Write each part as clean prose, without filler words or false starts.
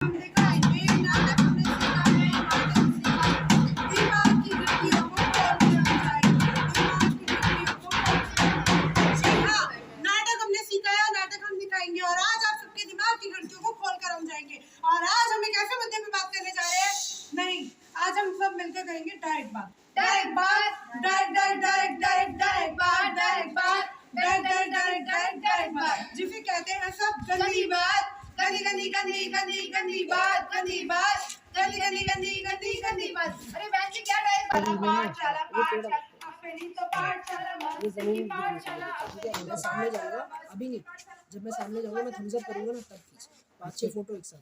हम दिखाएंगे नाटक हमने सीखा है, नाटक सीखा है। दिमाग की खिड़कियों को खोल के हम जाएंगे, दिमाग की खिड़कियों को खोल के हम जाएंगे। जी हाँ, नाटक हमने सीखा है, नाटक हम दिखाएंगे और आज आप सबके दिमाग की खिड़कियों को खोल कर हम जाएंगे। और आज हम एक ऐसे मुद्दे पे बात करने जा रहे हैं, नहीं, आज हम सब मिलकर करेंगे डायरेक्ट बात, डायरेक्ट बात, direct direct direct direct direct बात, डायरेक्ट बात, direct direct direct direct direct बात, जिसे कहते हैं सब गंदी बात, गंदी गंदी गंदी गंदी गंदी बात, गंदी बात, गंदी गंदी गंदी गंदी गंदी बात। अरे बहन जी क्या डायरेक्ट पाठशाला पाठशाला पहली तो पाठशाला की पाठशाला मैं सामने जाऊंगा अभी नहीं, जब मैं सामने जाऊंगा मैं थम्स अप करूंगा ना तब खींच 5-6 फोटो एक साथ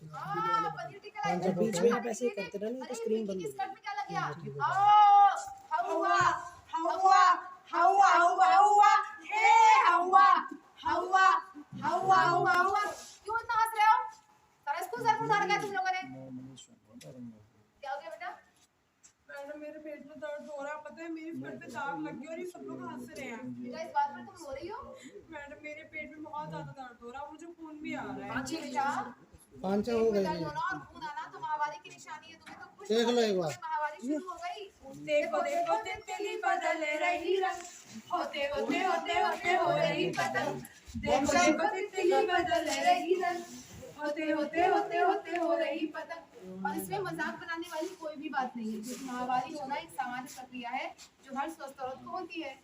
जब बीच में आप ऐसे करते रहना तो स्क्रीन बंद हो जाएगी। हवा हवा हवा हवा हवा हे हवा हवा हवा हवा हवा। क्यों इतना हंस रहे हो? सारा स्कूल सर पर उठा रखा है तुम लोगों ने। क्या हो गया बेटा? मैडम मेरे पेट में दर्द हो रहा है, पता है मेरे पेट पे दाग लग गया और ये सब लोग हंस रहे हैं। बेटा इस बात पर तुम रो रही हो? मैडम मेरे पेट में बहुत ज्यादा दर्द हो रहा है, मुझे खून भी आ रहा है। अच्छा बेटा, पांचा हो गई दर्द होना और खून आना तो महामारी की निशानी है। तुम्हें तो कुछ देख लो एक बार। महामारी शुरू हो गई। देखो देखो तितली बदल रही रंग, होते होते होते होते हो रही पतंग। देखो देखो तितली बदल रही रंग, होते होते होते होते हो रही पतंग। और इसमें मजाक बनाने वाली कोई भी बात नहीं है, क्योंकि महामारी होना एक सामान्य प्रक्रिया है जो हर स्वस्थ औरत को होती है।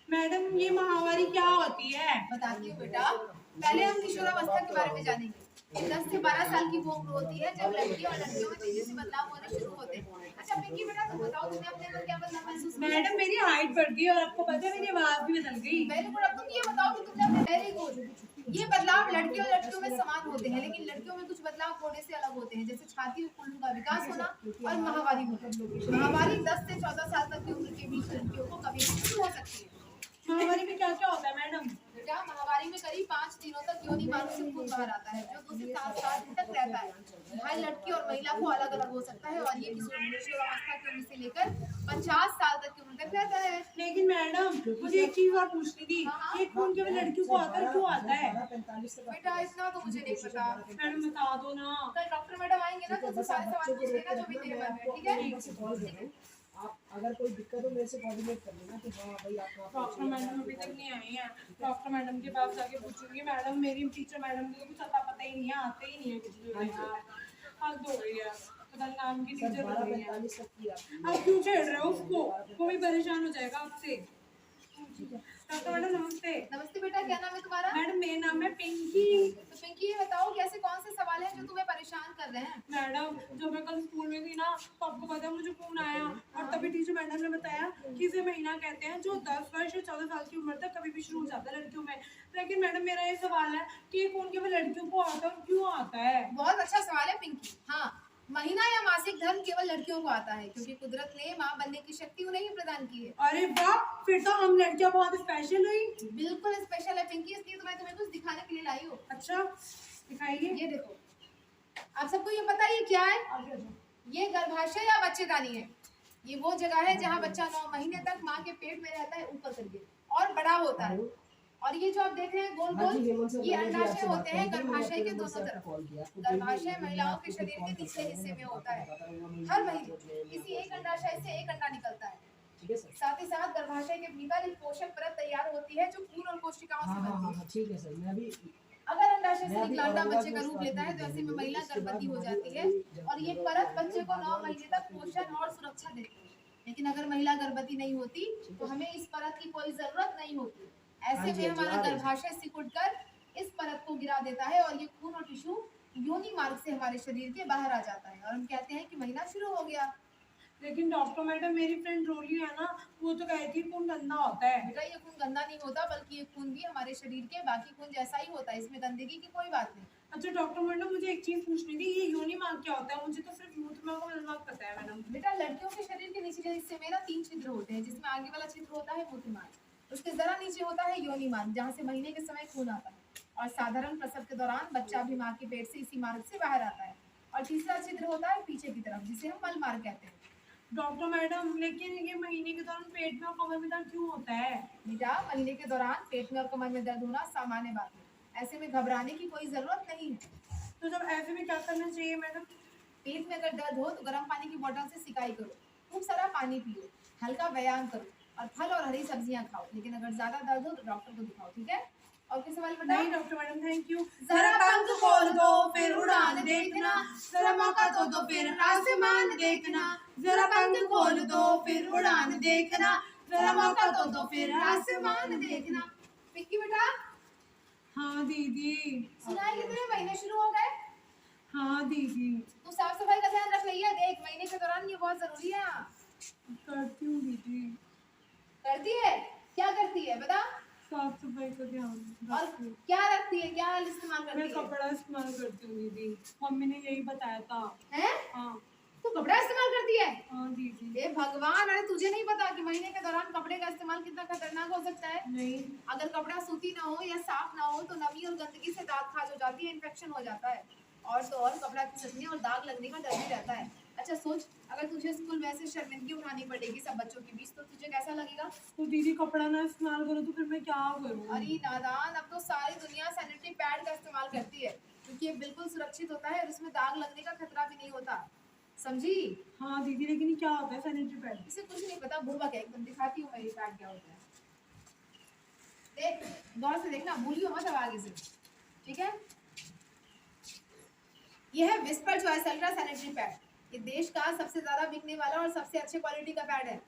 मैडम ये महामारी क्या होती है? बताती हूँ बेटा। पहले हम किशोरावस्था के बारे में जानेंगे। 10 से 12 साल की वो उम्र होती है जब लड़की और लड़कियों में तेजी से बदलाव होने शुरू होते हैं। अच्छा पिंकी बेटा तुम बताओ, तुमने अपने अंदर क्या बदलाव महसूस किया? मैडम मेरी हाइट बढ़ गई और आपको पता है मेरी आवाज भी बदल गई। Very good. अब तुम ये बताओ कि तुमने अपने वेरी गुड। ये बदलाव लड़कियों और लड़कियों में समान होते हैं, लेकिन लड़कियों में कुछ बदलाव थोड़े से अलग होते हैं, जैसे छाती और कुल्लू का विकास होना और महामारी होना। महामारी 10 से 14 साल तक की उम्र के बीच लड़कियों को कभी भी शुरू हो सकती है। महामारी में क्या क्या होता है मैडम? बेटा महामारी में करीब 5 दिनों तक योनि मार्ग से खून बाहर आता है, जो 2 से 7 दिन तक रहता है। हर लड़की और महिला को अलग अलग हो सकता है और ये किशोरावस्था की उम्र से लेकर 50 साल तक की उम्र तक रहता है। लेकिन मैडम मुझे एक चीज और पूछनी थी, ये खून केवल लड़कियों को आता है, क्यों आता है? बेटा इतना तो मुझे नहीं पता। मैडम बता दो ना। कल डॉक्टर मैडम आएंगे ना तो उनसे सारे सवाल पूछ लेना जो भी तेरे मन में, ठीक है? आप अगर कोई दिक्कत हो मेरे से कोऑर्डिनेट कर लेना कि हाँ भाई आपका डॉक्टर मैडम अभी तक नहीं आई है, डॉक्टर मैडम के पास जाके पूछूंगी। मैडम मेरी टीचर मैडम को कुछ पता ही नहीं है, आते ही नहीं है कुछ भी। हद हो गई है, पता नहीं नाम की टीचर हो गई है। आप क्यों छेड़ रहे हो उसको? वो भी परेशान हो जाएगा आपसे। डॉक्टर मैडम नमस्ते। नमस्ते बेटा, क्या नाम है तुम्हारा? मैडम मेरा नाम है पिंकी। तो पिंकी ये बताओ कैसे कौन से सवाल हैं जो तुम्हें परेशान कर रहे हैं? मैडम जब मैं कल स्कूल में थी ना तो आपको पता है मुझे खून आया और तभी टीचर मैडम ने बताया कि इसे महीना कहते हैं, जो 10 वर्ष या 14 साल की उम्र तक कभी भी शुरू हो जाता है लड़कियों में। लेकिन मैडम मेरा ये सवाल है कि ये खून केवल लड़कियों को आता है, क्यों आता है? बहुत अच्छा सवाल है पिंकी। हाँ, महीना या मासिक धर्म केवल लड़कियों को आता है क्योंकि कुदरत ने माँ बनने की शक्ति उन्हें ही प्रदान की है। अरे वाह, फिर तो हम लड़कियां बहुत स्पेशल हुई। बिल्कुल स्पेशल है पिंकी, इसलिए तो मैं तुम्हें कुछ दिखाने के लिए लाई हूँ। अच्छा दिखाइए। ये देखो, आप सबको ये पता है ये क्या है? ये गर्भाशय या बच्चेदानी है। ये वो जगह है जहाँ बच्चा 9 महीने तक माँ के पेट में रहता है ऊपर करके और बड़ा होता है। और ये जो आप देख रहे हैं गोल गोल, ये अंडाशय होते हैं गर्भाशय के दोनों तरफ। गर्भाशय महिलाओं के शरीर के निचले हिस्से में होता है। हर महीने किसी एक अंडाशय से एक अंडा निकलता है। साथ ही साथ गर्भाशय के भीतर एक पोषक परत तैयार होती है जो खून और कोशिकाओं से बनती है। ठीक है सर, मैं भी अगर अंडाशय से निकला अंडा बच्चे का रूप लेता है तो ऐसे में महिला गर्भवती हो जाती है और ये परत बच्चे को 9 महीने तक पोषण और सुरक्षा देती है। लेकिन अगर महिला गर्भवती नहीं होती तो हमें इस परत की कोई जरूरत नहीं होती। ऐसे में हमारा गर्भाशय सिकुड़कर इस परत को गिरा देता है और ये खून और टिश्यू योनि मार्ग से हमारे शरीर के बाहर आ जाता है और हम कहते हैं कि महीना शुरू हो गया। लेकिन डॉक्टर मैडम मेरी फ्रेंड रोली है ना, वो तो कहती है खून गंदा होता है। बेटा ये खून गंदा नहीं होता, बल्कि ये खून भी हमारे शरीर के बाकी खून जैसा ही होता है, इसमें गंदगी की कोई बात नहीं। अच्छा डॉक्टर मैडम मुझे एक चीज पूछनी थी, ये योनि मार्ग क्या होता है? मुझे तो सिर्फ मूत्र मार्ग और मल मार्ग पता है मैडम। बेटा लड़कियों के शरीर के निचले हिस्से में ना 3 छिद्र होते हैं, जिसमें आगे वाला छिद्र होता है मूत्र मार्ग, उसके जरा नीचे होता है योनि मार्ग जहाँ से महीने के समय खून आता है और साधारण प्रसव के दौरान बच्चा भी माँ के पेट से इसी मार्ग से बाहर आता है। और तीसरा छिद्र होता है पीछे की तरफ, जिसे हम मल मार्ग कहते हैं। डॉक्टर मैडम लेकिन ये महीने के दौरान पेट में और कमर में दर्द क्यों होता है? बेटा महीने के दौरान पेट में और कमर में दर्द होना सामान्य बात है, ऐसे में घबराने की कोई जरूरत नहीं है। तो जब ऐसे में क्या करना चाहिए मैडम? पेट में अगर दर्द हो तो गर्म पानी की बोतल से सिकाई करो, खूब सारा पानी पियो, हल्का व्यायाम करो और फल और हरी सब्जियां खाओ। लेकिन अगर ज्यादा दर्द हो तो डॉक्टर को दिखाओ, ठीक है? और कोई सवाल बताओ? नहीं डॉक्टर मैडम, थैंक यू। जरा पंख खोल दो फिर उड़ान देखना, जरा मौका तो फिर आसमान देखना, जरा पंख खोल दो फिर उड़ान देखना, जरा मौका तो फिर आसमान देखना। पिंकी बेटा, हाँ दीदी। सुनाई कितने महीने शुरू हो गए? हाँ दीदी। तू साफ सफाई का ध्यान रख रही है, देख महीने के दौरान ये बहुत जरूरी है। करती हूँ दीदी। करती है? क्या करती है बता? साफ सफाई का ध्यान और रखती हूँ। क्या रखती है, क्या इस्तेमाल मैं करती है? कपड़ा इस्तेमाल करती हूँ दीदी, मम्मी ने यही बताया था। हैं? हाँ। तू कपड़ा इस्तेमाल करती है? हाँ दीदी। हे भगवान, अरे तुझे नहीं पता कि महीने के दौरान कपड़े का इस्तेमाल कितना खतरनाक हो सकता है? नहीं। अगर कपड़ा सूती ना हो या साफ ना हो तो नमी और गंदगी से दाग खाज हो जाती है, इन्फेक्शन हो जाता है और तो और कपड़ा खिसकने और दाग लगने का डर भी रहता है। अच्छा सोच, अगर तुझे स्कूल में ऐसे शर्मिंदगी उठानी पड़ेगी सब बच्चों के बीच तो तुझे कैसा लगेगा? तो दीदी कपड़ा ना इस्तेमाल करो तो फिर मैं क्या करूँ? अरे नादान, अब तो सारी दुनिया सैनिटरी पैड का इस्तेमाल करती है क्योंकि ये बिल्कुल सुरक्षित होता है और इसमें दाग लगने का खतरा भी नहीं होता, समझी? हाँ दीदी, लेकिन ये क्या होता है सैनिटरी पैड? इसे कुछ नहीं पता, बुड़बक है एकदम। दिखाती हूँ मैं ये पैड क्या होता है, देख गौर से देखना, भूलियो मत अब आगे से, ठीक है? यह है whisper choice ultra sanitary pad. ये देश का सबसे ज्यादा बिकने वाला और सबसे अच्छे क्वालिटी का पैड है,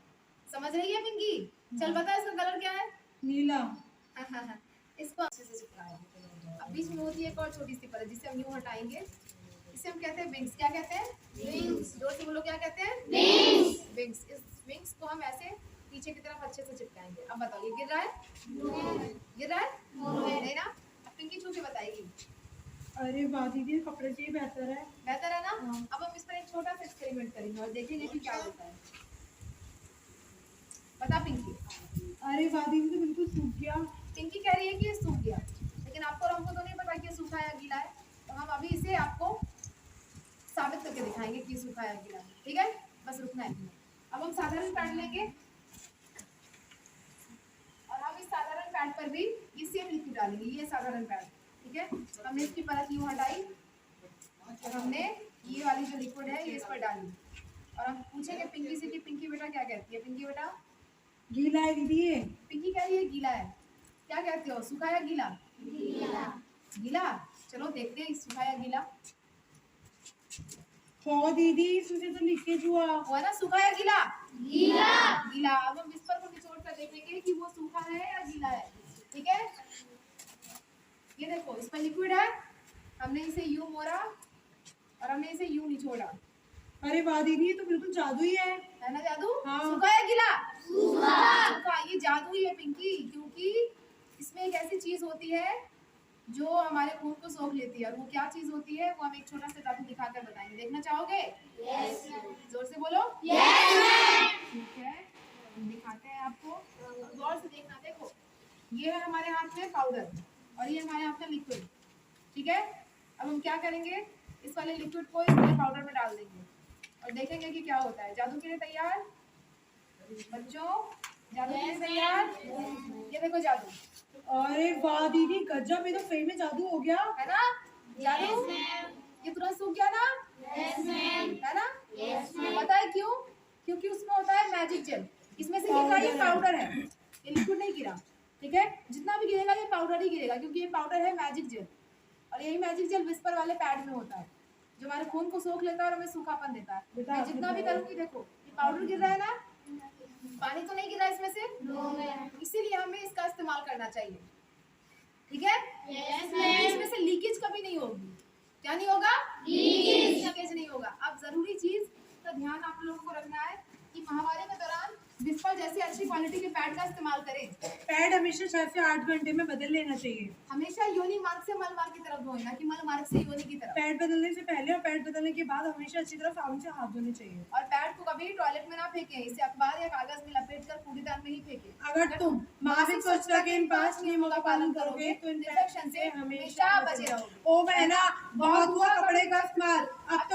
समझ रही है पिंकी? चल बता इसका कलर क्या है? नीला। इसको अच्छे से चिपकाया। अब बीच में होती है एक और छोटी सी परत जिसे हम यूं हटाएंगे, इसे हम कहते हैं विंग्स। क्या कहते हैं? विंग्स। जोर से बोलो, क्या कहते हैं? विंग्स। विंग्स। इस विंग्स को हम ऐसे पीछे की तरफ अच्छे से चिपकाएंगे। अब बताओ, ये गिर रहा है? गिर रहा है? नहीं ना? अब पिंकी छू के बताएगी। अरे वाह दीदी, कपड़े से ही बेहतर है। बेहतर है ना? हाँ। अब हम इस पर एक छोटा सा एक्सपेरिमेंट करेंगे और देखेंगे कि क्या होता है। बता पिंकी। अरे वाह दीदी, तो बिल्कुल सूख गया। पिंकी कह रही है कि ये सूख गया, लेकिन आपको और हमको तो नहीं पता कि ये सूखा या गीला है, तो हम अभी इसे आपको साबित करके दिखाएंगे कि सूखा या गीला है, ठीक है? बस रुकना है। अब हम साधारण पैड लेंगे और हम इस साधारण पैड पर भी ये सेम लिक्विड डालेंगे। ये साधारण पैड, ठीक है? हमने इसकी परत यूं हटाई और हमने ये वाली जो लिक्विड है ये इस पर डाली और हम पूछेंगे पिंकी से कि पिंकी बेटा क्या कहती है? पिंकी बेटा, गीला है दीदी ये। पिंकी कह रही है गीला है, क्या कहते हो? सूखा या गीला? गीला। गीला? चलो देखते हैं सूखा या गीला। हाँ दीदी, इसमें तो लीकेज हुआ। हुआ ना? सूखा या गीला? गीला। गीला। अब हम विस्पर को निचोड़ कर देखेंगे कि वो सूखा है या गीला है, ठीक है? ये देखो, इस पर लिक्विड है, हमने इसे यूं मोड़ा और हमने इसे यूं निचोड़ा। अरे वाह दीदी, ये तो बिल्कुल जादू ही है ना जादू? हाँ। सूखा या गीला? सूखा। ये जादू ही है पिंकी, क्योंकि इसमें एक ऐसी चीज होती है जो हमारे खून को सोख लेती है और वो क्या चीज होती है वो हम एक छोटा सा जादू दिखाकर बताएंगे। देखना चाहोगे? यस। जोर से बोलो। यस। ठीक है, हम दिखाते हैं आपको, गौर से देखना। देखो, ये है हमारे हाथ में पाउडर और ये हमारे हाथ में लिक्विड, ठीक है? अब हम क्या करेंगे, इस वाले लिक्विड को इस वाले पाउडर में डाल देंगे और देखेंगे कि क्या होता है। जादू के लिए तैयार बच्चों? जादू के लिए तैयार? ये देखो जादू। अरे वाह दीदी, गजब, ये तो सही में जादू हो गया है ना? जादू। ये तुरंत सूख गया ना? है ना? पता है क्यों? क्योंकि उसमें होता है मैजिक जेल। इसमें से गिर रहा ये पाउडर है, ये लिक्विड नहीं गिरा, ठीक है? जितना भी गिरेगा ये पाउडर ही गिरेगा क्योंकि ये पाउडर है मैजिक जेल और यही मैजिक जेल विस्पर वाले पैड में होता है जो हमारे खून को सोख लेता है और हमें सूखापन देता है। मैं जितना भी करूंगी, देखो ये पाउडर गिर रहा है ना, पानी तो नहीं गिर रहा इसमें से, इसीलिए हमें इसका इस्तेमाल करना चाहिए, ठीक है? इसमें से लीकेज कभी नहीं होगी। क्या नहीं होगा? लीकेज नहीं होगा। अब जरूरी चीज का ध्यान आप लोगों को रखना है कि महामारी के दौरान विस्पर जैसे अच्छी क्वालिटी के पैड का इस्तेमाल करें। पैड हमेशा 6 से 8 घंटे में बदल लेना चाहिए। हमेशा योनि मार्ग से मल मार्ग की तरफ धोए, ना कि मल मार्ग से योनि की तरफ। पैड बदलने से पहले और पैड बदलने के बाद हमेशा अच्छी तरह साबुन से हाथ धोने चाहिए। और पैड को कभी टॉयलेट में ना फेंकें, इसे अखबार या कागज में लपेटकर कूड़ेदान में ही फेंकें। अगर तुम मासिक स्वच्छता के इन 5 नियमों का पालन करोगे तो इन्फेक्शन से हमेशा बचे रहोगे। ओ बहना, बहुत हुआ कपड़े का इस्तेमाल, अब